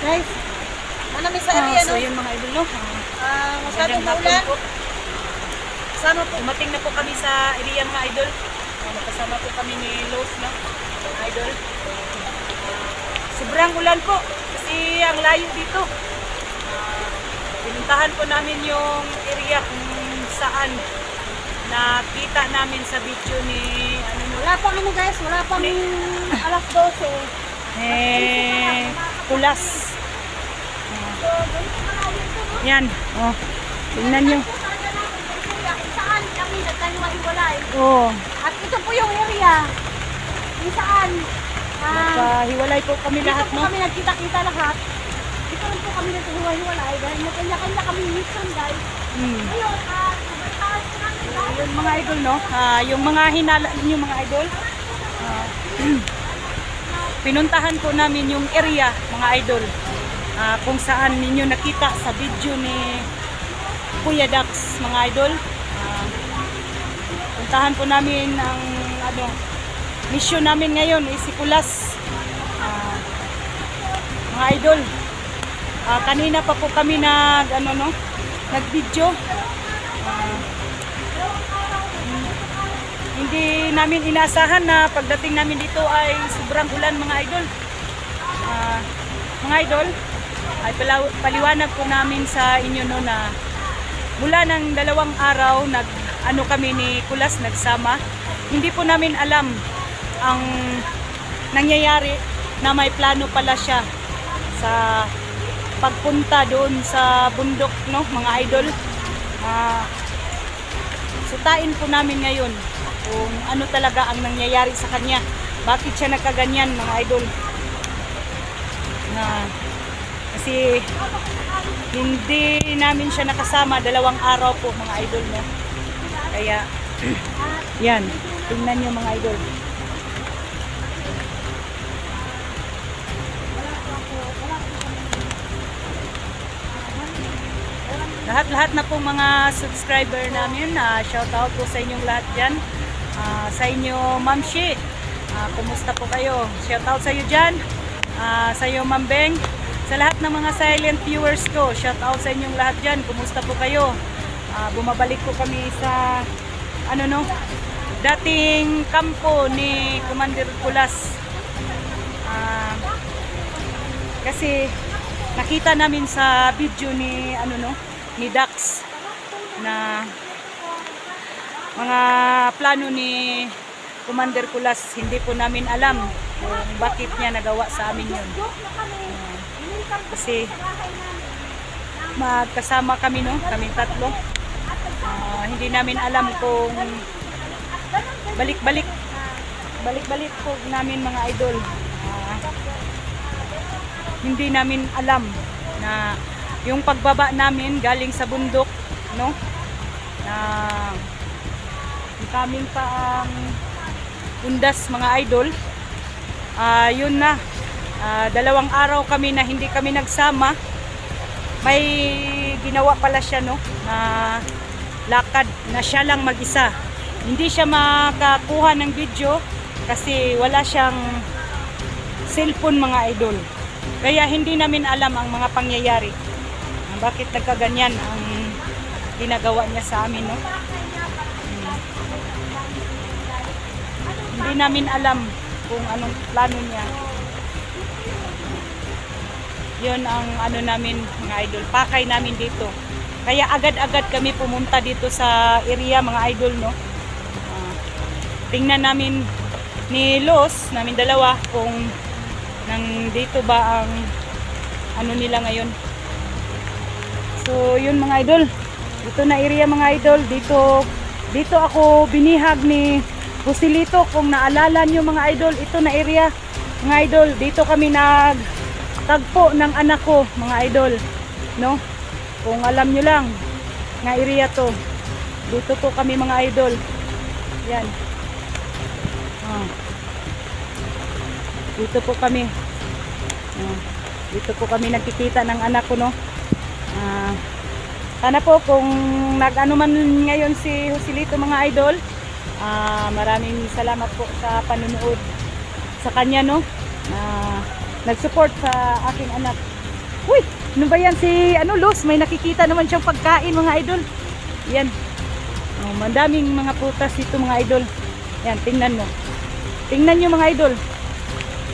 Guys, manami sa area, no? So yun mga idol, no? Masyadong Magandang maulan. hapon po. Kasama po. Dumating na po kami sa area mga idol. Nakasama po kami ni Los, no? Mga idol. Sobrang ulan po kasi ang layo dito. Pinuntahan po namin yung area kung saan nakita namin sa video ni Wala pang ano guys, wala pang alas 12. Kulas. So, ganito ka na dito, no? Yan. Oh. Tingnan nyo. Kung saan kami nagkaliwa-hiwalay. Oh. At ito po yung area kung saan Nagkahiwalay po kami dito lahat, po no? kami nagkita-kita lahat. Dito rin po kami nagkahiwa-hiwalay dahil magkanya-kanya kami mission guys. Ngayon, nabalitaan po namin guys. Yung mga idol, no? Yung mga hinala ninyo mga idol. Pinuntahan po namin yung area mga idol. Kung saan ninyo nakita sa video ni Kuya Dax mga idol. Puntahan po namin ang mission namin ngayon is si Kulas. Mga idol. Kanina pa po kami nag-video. Hindi namin inaasahan na pagdating namin dito ay sobrang ulan mga idol. Mga idol, ay paliwanag po namin sa inyo no na mula ng 2 araw kami ni Kulas nagsama. Hindi po namin alam ang nangyayari na may plano pala siya sa pagpunta doon sa bundok, no mga idol. Sutain po namin ngayon kung ano talaga ang nangyayari sa kanya. Bakit siya nagkaganyan mga idol? Kasi hindi namin siya nakasama 2 araw po mga idol, no? Kaya yan, tingnan nyo mga idol. Lahat-lahat na po mga subscriber namin, shout out po sa inyong lahat dyan. Sa inyo Ma'am Shi, kumusta po kayo? Shout out sa iyo dyan. Sa iyo Ma'am Beng. Sa lahat ng mga silent viewers ko, shout out sa inyong lahat dyan. Kumusta po kayo? Bumabalik po kami sa dating kampo ni Commander Kulas. Kasi nakita namin sa video ni ni Dax na mga plano ni Commander Kulas. Hindi po namin alam kung bakit niya nagawa sa amin yun. Kasi magkasama kami, no? Kaming tatlo. Hindi namin alam kung balik-balik po namin mga idol. Hindi namin alam na yung pagbaba namin galing sa bundok, no? Na kaming pa ang undas mga idol. Yun na. 2 araw kami na hindi kami nagsama. May ginawa pala siya, no? Na lakad na siya lang mag-isa. Hindi siya makakuha ng video kasi wala siyang cellphone mga idol. Kaya hindi namin alam ang mga pangyayari. Bakit nagkaganyan ang ginagawa niya sa amin, no? Hindi namin alam kung anong plano niya. Yun ang namin mga idol, pakay namin dito. Kaya agad-agad kami pumunta dito sa area mga idol, no? Tingnan namin ni Los, namin dalawa, kung dito ba ang nila ngayon. So yun mga idol, dito na area mga idol, dito ako binihag ni Joselito. Kung naalala nyo mga idol, ito na area mga idol, dito kami nagtagpo ng anak ko mga idol, no? Kung alam nyo lang nga area to, dito po kami mga idol. Yan, dito po kami, dito po kami nagkikita ng anak ko, no? Sana po kung man ngayon si Joselito mga idol, maraming salamat po sa panunood sa kanya, no? Nag-support sa aking anak. Uy, ano ba yan si Luz? May nakikita naman siyang pagkain mga idol. Yan. Oh, madaming mga prutas dito mga idol. Yan, tingnan mo. Tingnan nyo mga idol.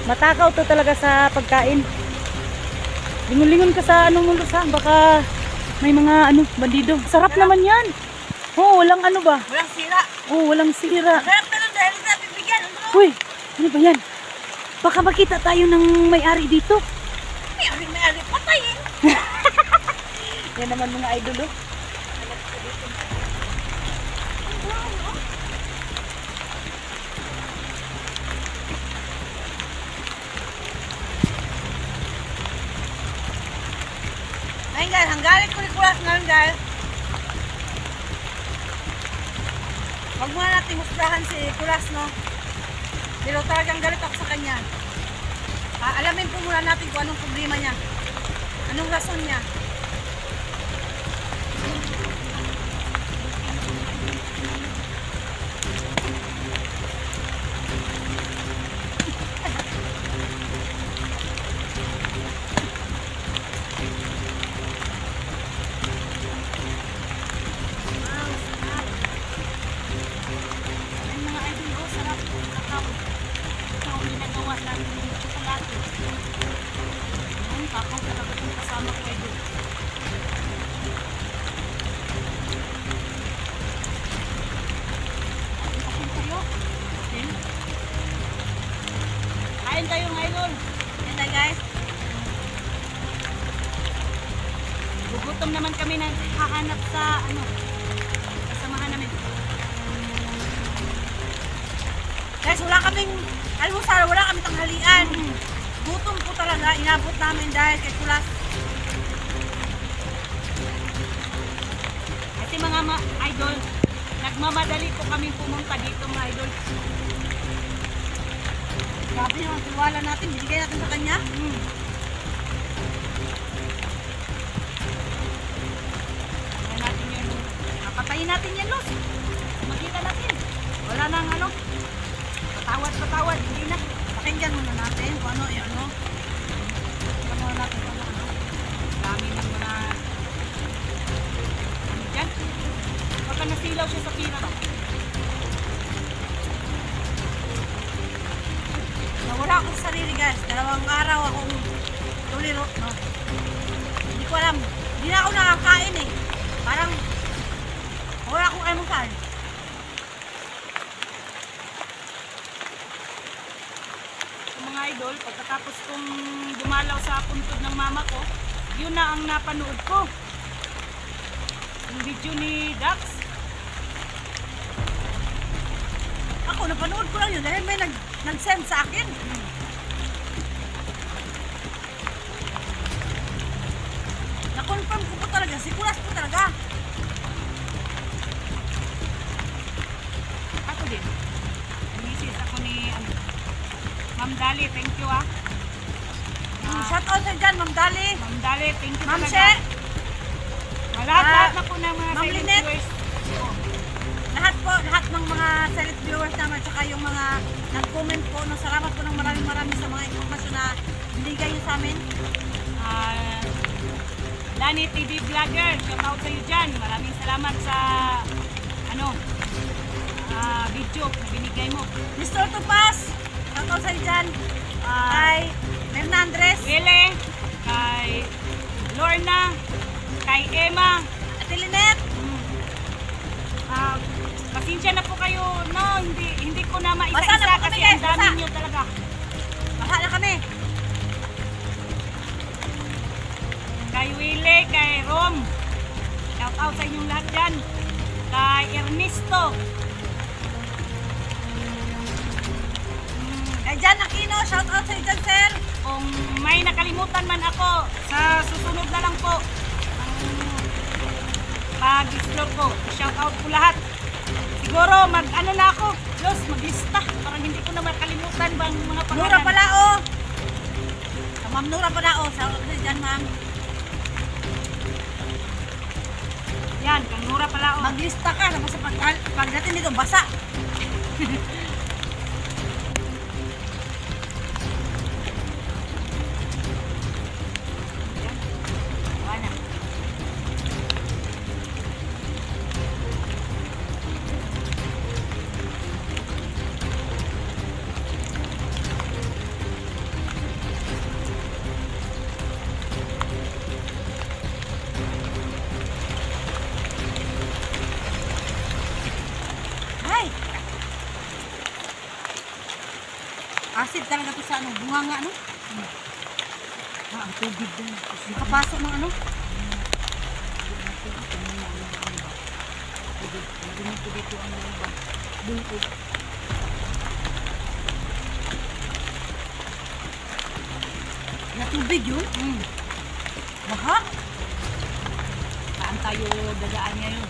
Matakaw to talaga sa pagkain. Lingon-lingon ka sa Luz ha. Baka may mga bandido. Sarap naman yan. Oh, walang ba? Walang sira. Oh, walang sira. Sarap na lang dahil sa bibigyan. Uy, ano ba yan? Baka makita tayo ng may-ari dito. May-ari, patayin. Yan naman mga idol oh. Ayun guys, ang galit ko ni Kulas ngayon guys. Huwag muna natin musdahan si Kulas, no? Pero talagang galit ako sa kanya. Alamin po muna natin kung anong problema niya. Anong rason niya. Kain tayo mga idol. Yan na guys. Gugutom naman kami na hahanap sa kasamahan namin. Guys, wala kaming almusal, wala kaming tanghalian. Gutom po talaga, inabot namin dahil kay Kulas. Kasi mga idol, nagmamadali po kami pumunta dito mga idol. Grabe yung tiwala natin, binigay natin sa kanya. Kaya natin yun. Patayin natin yan, Luz. Makita natin. Wala nang patawad, hindi na. Pakinggan muna natin kung ano, Pakinggan muna natin kung ano. Dami ng mga dyan. Baka nasilaw siya sa pira ba? Nawala ako sa sarili guys. 2 araw akong tuliro, no? Hindi ko alam. Hindi na ako nakakain eh. Parang wala akong almusal. So, mga idol, pagkatapos kong dumalaw sa puntod ng mama ko, yun na ang napanood ko. Yung video ni Dax. Ako, napanood ko lang yun dahil may nag-send sa akin. Na-confirm ko po talaga, si Kulas po talaga. Ako din. Misis ako ni Ma'am Dali, thank you ah. Shout out sa dyan, Ma'am Dali. Ma'am Dali, thank you Ma'am talaga. She. Lahat na po ng mga Ma'am silent Lynette. viewers. Lahat ng mga silent viewers naman, tsaka yung mga nag-comment po, no, salamat po ng maraming sa mga informasyon na binigay nyo sa amin. Lani TV Vlogger, shout out sa iyo dyan. Maraming salamat sa video na binigay mo. Mr. Tupas, shout out sa iyo dyan. Kay Fernandres, Wele, kay Lorna, kay Emma, Ate Lynette. Pasensya na po kayo, no, hindi ko na Basa na maisa-isa po kami, kasi guys, ang dami basa. nyo talaga. Bahala kami. Kay Wile, kay Rom, shout out sa inyong lahat dyan. Kay Ernesto, Kay Jan Aquino, shout out sa iyo dyan, sir. kung may nakalimutan man ako, sa susunod na lang po ang pag-explore ko. Shout out po lahat. Siguro na ako, Diyos, mag-lista. Parang hindi ko na makalimutan bang mga pangalan. Nura Palao. Sa Ma'am Nura Palao, shout out sa iyo dyan, ma'am. Yan, kang Nura pala. Maglista ka, tapos sa pagdating dito, basa. Tubig talaga to sa ano, bunganga ano? Ang tubig din. Nakapasok ng ano? Na tubig yun? Baha? Saan tayo dadaan ngayon?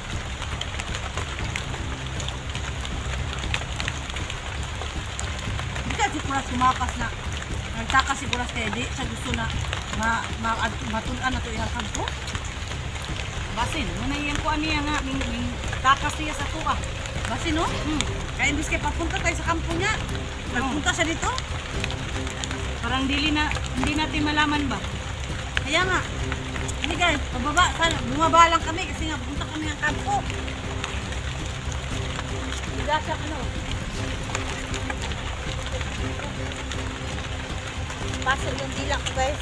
Hindi ka si Kuras kumakas na. Nagtakas si Kuras kaya di sa gusto na matunan na ito ilang kampo. Basin, muna yan ko ano yan nga, ming takas niya sa tuwa. Basi no? Kaya imbis kayo papunta tayo sa kampo niya. Nagpunta siya dito. Parang hindi natin malaman ba? Kaya nga. Hindi guys, pababa. Sana, bumaba lang kami kasi nga pupunta kami ng kampo. Higa siya ano. Pasok yung dilak ko guys.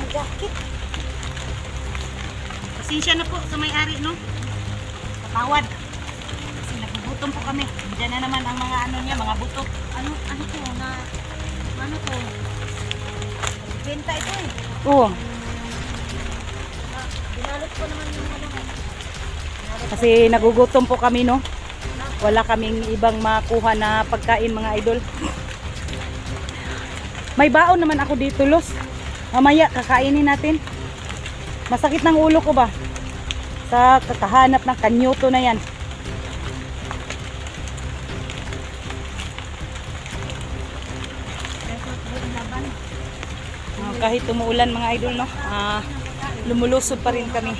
Jacket. Pasensya na po sa may-ari, no? Patawad. Kasi nagugutom po kami. Diyan na naman ang mga ano niya, mga buto. Ano to na ano to? Benta ito eh. Oo. Binalot ko naman yung ano. Kasi nagugutom po kami, no? Wala kaming ibang makuha na pagkain, mga idol. May baon naman ako dito, Los. Mamaya, kakainin natin. Masakit ng ulo ko ba? Sa kakahanap ng kanyuto na yan. Kahit tumuulan, mga idol, no? Lumulusod pa rin kami.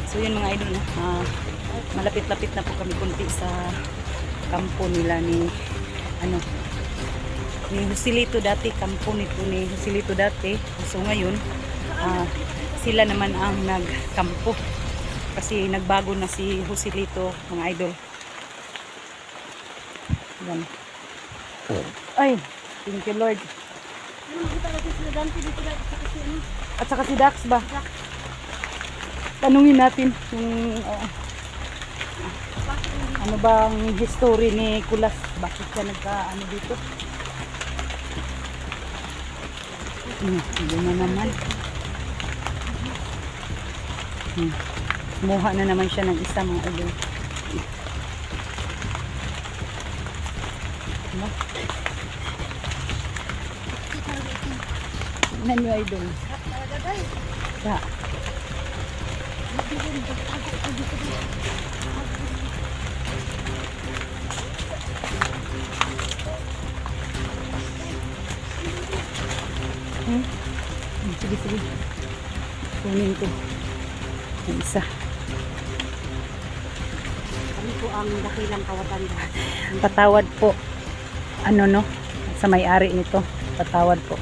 So yun, mga idol, no? Malapit-lapit na po kami kunti sa kampo nila ni Joselito dati, kampo nito ni Joselito dati. So ngayon sila naman ang nagkampo kasi nagbago na si Joselito, mga idol. Yan. Ay, thank you Lord. At saka si Dax ba? Tanungin natin yung ano bang history ni Kulas, bakit siya nagka dito. Hindi na naman. Kumuha na naman siya ng isa, mga idol. Ano? Tignan nyo, idol. Ya. Sige, sige. Kunin ko. Yung isa. Kami po ang dakilang kawatan. Patawad po. Ano, no? Sa may-ari nito. Patawad po.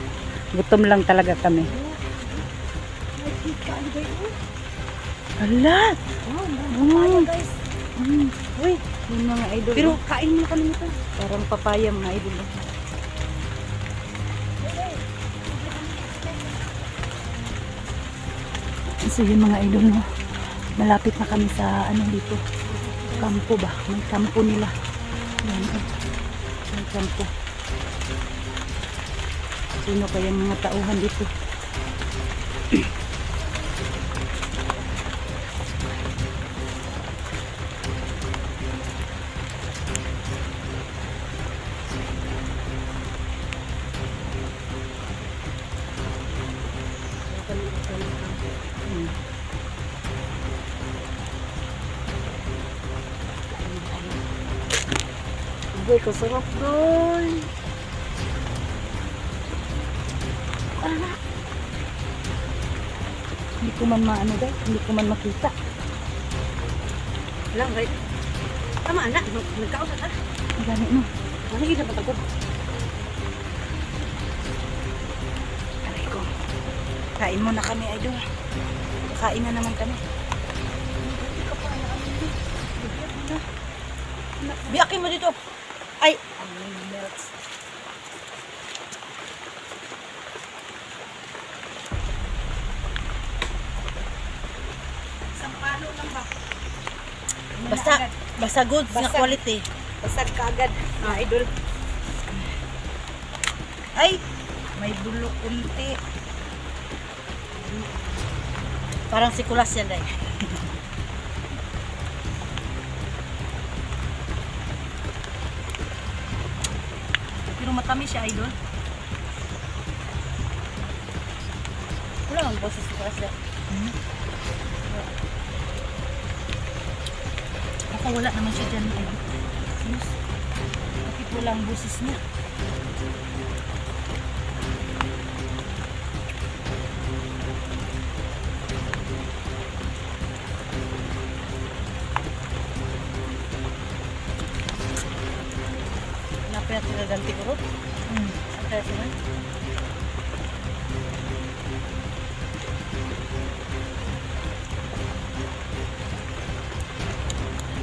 Gutom lang talaga kami. Ala! Guys. Uy, yung mga idol. Pero kain mo kami nito. Parang papaya, mga idol. So yun, mga idol, no? Malapit na kami sa ano dito. Kampo ba? May kampo nila. Yan, may kampo. Sino kaya mga tauhan dito? Boy, kasarap doon. Hindi ko man maano dahil, hindi ko man makita. Lang, right? Tama, anak. Nagkausap ka. Ang gani, no? Manigid na patagod. Aray ko. Kain muna kami, idol. Kain na naman kami. Biyakin mo dito. Ay, ang melts. Isang palo lang ba? Basta good nga Basta. quality. Basag ka agad, mga idol. Ay, may dulo kunti. Parang si Kulas yan, Day. Pero matamis siya, idol. Wala ang boses si Kulas yan. Ako wala naman siya dyan, idol. Yes. Bakit wala ang boses niya? Napaya sila ganti ko rin. Kaya sila.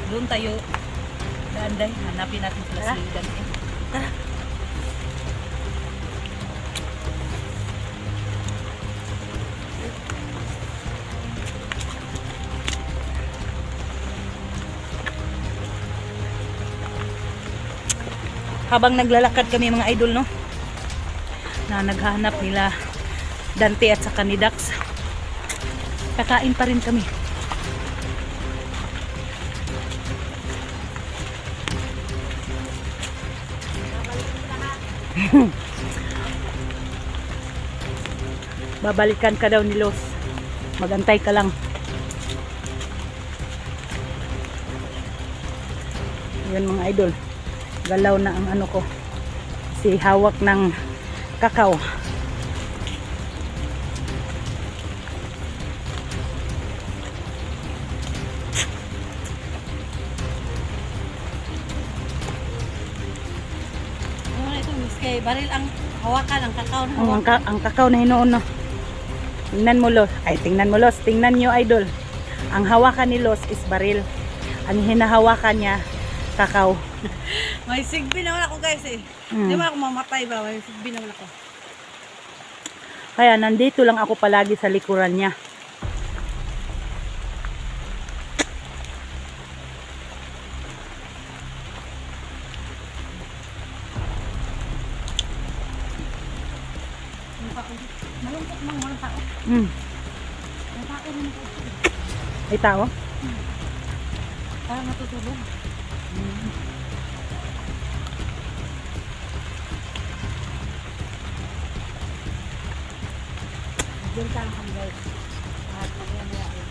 Doon tayo daanday. Hanapin natin sila Tara. si ganti. Tara. Habang naglalakad kami mga idol, no, na naghahanap nila Dante at saka ni Dax, kakain pa rin kami. Babalikan ka daw ni Los, magantay ka lang. Yun mga idol, galaw na ang ano ko, si hawak ng kakao. Ano ito, Miss Kay? Baril ang hawakan, ang kakao na Ang, hawakan. ang kakao na hinuon, no. Tingnan mo Los, ay tingnan mo Los, tingnan nyo idol. Ang hawakan ni Los is baril. Ang hinahawakan niya, kakao. May sigbi naman ako guys eh. Hindi mo ako mamatay ba? May sigbi naman ako. Kaya nandito lang ako palagi sa likuran niya. Malungkot mga mga tao. Mm. Ang tao rin ako. Ay tao? Parang natutulog. Diyan ka lang guys. At mamaya eh.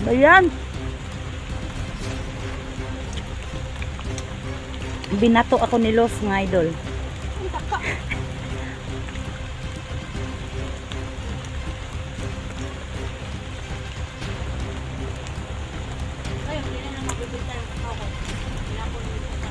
Ayan. Binato ako ni Los mga idol. Ayun, hindi na mabibigay ang kakao ko. Pinapon mo ito sa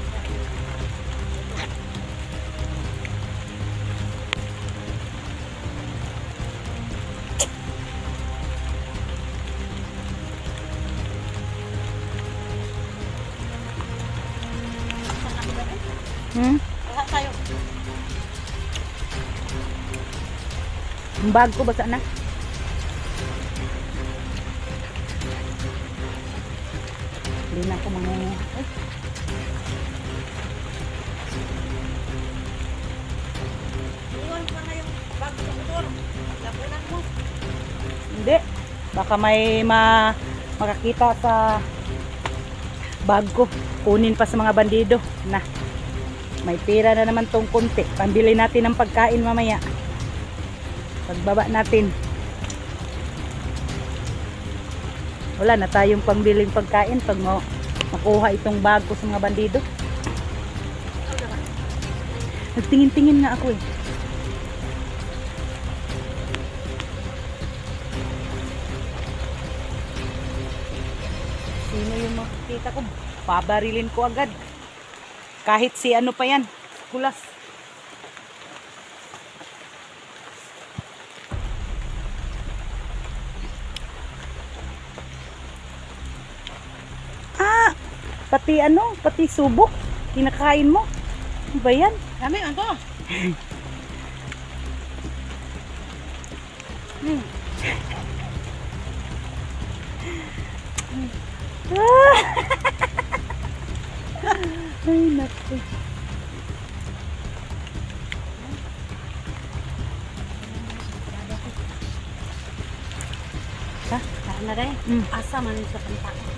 lahat tayo. Ang bag ko basa na. Hindi na ako mangungu. Ay, Iwan pa na yung bago sa motor. Lapunan mo. hindi. Baka may makakita sa bag ko. Kunin pa sa mga bandido. Na. May pera na naman tong konti. Pambili natin ng pagkain mamaya. Pagbaba natin. Wala na tayong pambiling pagkain pag makuha itong bag ko sa mga bandido. Nagtingin-tingin nga ako eh. yung makikita ko, babarilin ko agad. Kahit si ano pa yan, kulas. Ah, pati subok, kinakain mo. Ano ba yan? Dami, ano to? Ah! Ay, naku. Ha? Saan na rin? Mm. Asa man sa kanta.